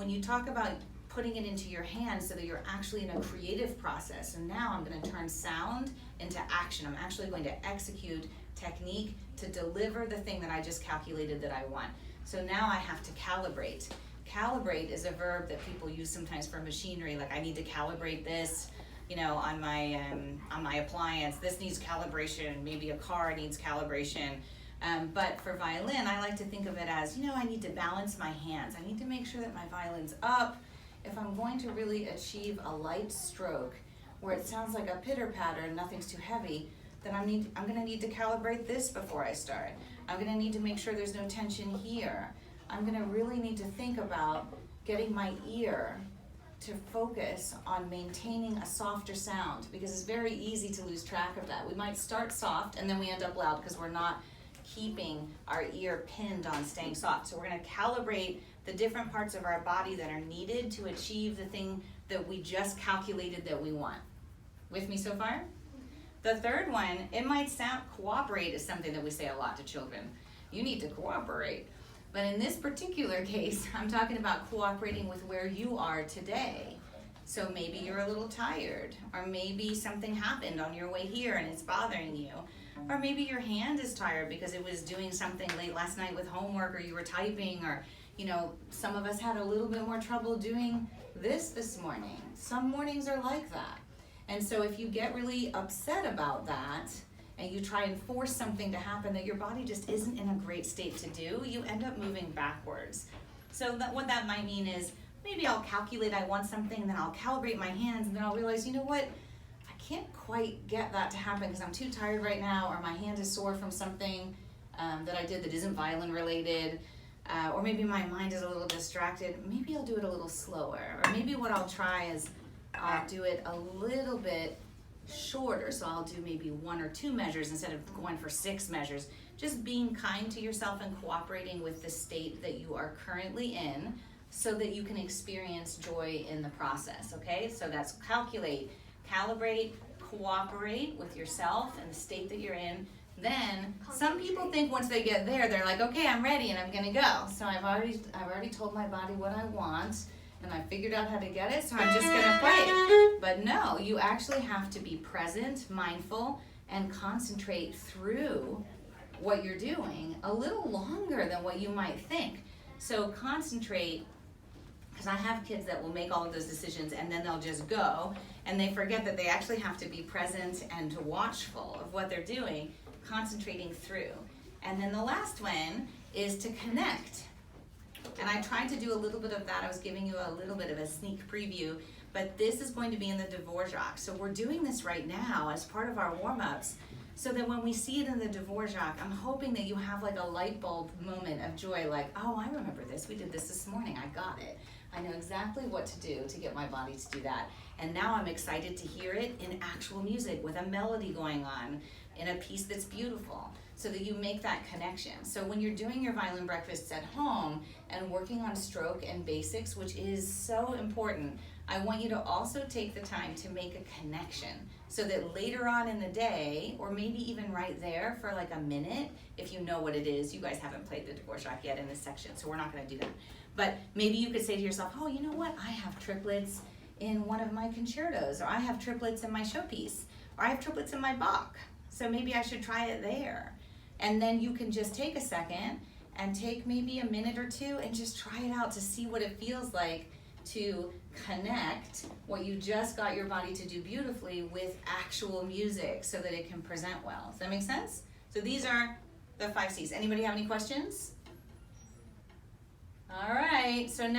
when you talk about putting it into your hands so that you're actually in a creative process, and now I'm going to turn sound into action. I'm actually going to execute technique to deliver the thing that I just calculated that I want. So now I have to calibrate. Calibrate is a verb that people use sometimes for machinery, like I need to calibrate this, you know, on my appliance. This needs calibration. Maybe a car needs calibration. But for violin, I like to think of it as, you know, I need to balance my hands. I need to make sure that my violin's up. If I'm going to really achieve a light stroke where it sounds like a pitter-patter and nothing's too heavy, then I'm going to need to calibrate this before I start. I'm going to need to make sure there's no tension here. I'm going to really need to think about getting my ear to focus on maintaining a softer sound, because it's very easy to lose track of that. We might start soft and then we end up loud because we're not keeping our ear pinned on staying soft. So we're going to calibrate the different parts of our body that are needed to achieve the thing that we just calculated that we want. With me so far? The third one, it might sound, cooperate is something that we say a lot to children. You need to cooperate. But in this particular case, I'm talking about cooperating with where you are today. So maybe you're a little tired, or maybe something happened on your way here and it's bothering you. Or maybe your hand is tired because it was doing something late last night with homework, or you were typing, or, you know, some of us had a little bit more trouble doing this morning. Some mornings are like that. And so if you get really upset about that, and you try and force something to happen that your body just isn't in a great state to do, you end up moving backwards. So what that might mean is, maybe I'll calculate I want something, and then I'll calibrate my hands, and then I'll realize, you know what, I can't quite get that to happen because I'm too tired right now, or my hand is sore from something that I did that isn't violin related, or maybe my mind is a little distracted. Maybe I'll do it a little slower, or maybe what I'll try is I'll do it a little bit shorter, so I'll do maybe 1 or 2 measures instead of going for 6 measures. Just being kind to yourself and cooperating with the state that you are currently in so that you can experience joy in the process, okay? So that's calculate, calibrate, cooperate with yourself and the state that you're in. Then some people think once they get there, they're like, okay, I'm ready and I'm gonna go. So I've already told my body what I want, and I figured out how to get it, so I'm just gonna play it. But no, you actually have to be present, mindful, and concentrate through what you're doing a little longer than what you might think. So concentrate, because I have kids that will make all of those decisions and then they'll just go, and they forget that they actually have to be present and watchful of what they're doing, concentrating through. And then the last one is to connect. And I tried to do a little bit of that. I was giving you a little bit of a sneak preview, but this is going to be in the Dvorak. So we're doing this right now as part of our warm-ups, so that when we see it in the Dvorak, I'm hoping that you have like a light bulb moment of joy, like, oh, I remember this. We did this morning. I got it. I know exactly what to do to get my body to do that. And now I'm excited to hear it in actual music with a melody going on in a piece that's beautiful, so that you make that connection. So when you're doing your violin breakfasts at home and working on stroke and basics, which is so important, I want you to also take the time to make a connection, so that later on in the day, or maybe even right there for like a minute, if you know what it is. You guys haven't played the Dvorak yet in this section, so we're not gonna do that. But maybe you could say to yourself, oh, you know what? I have triplets in one of my concertos, or I have triplets in my showpiece, or I have triplets in my Bach. So maybe I should try it there. And then you can just take a second and take maybe a minute or 2 and just try it out to see what it feels like to connect what you just got your body to do beautifully with actual music, so that it can present well. Does that make sense? So these are the 5 C's. Anybody have any questions? All right, so now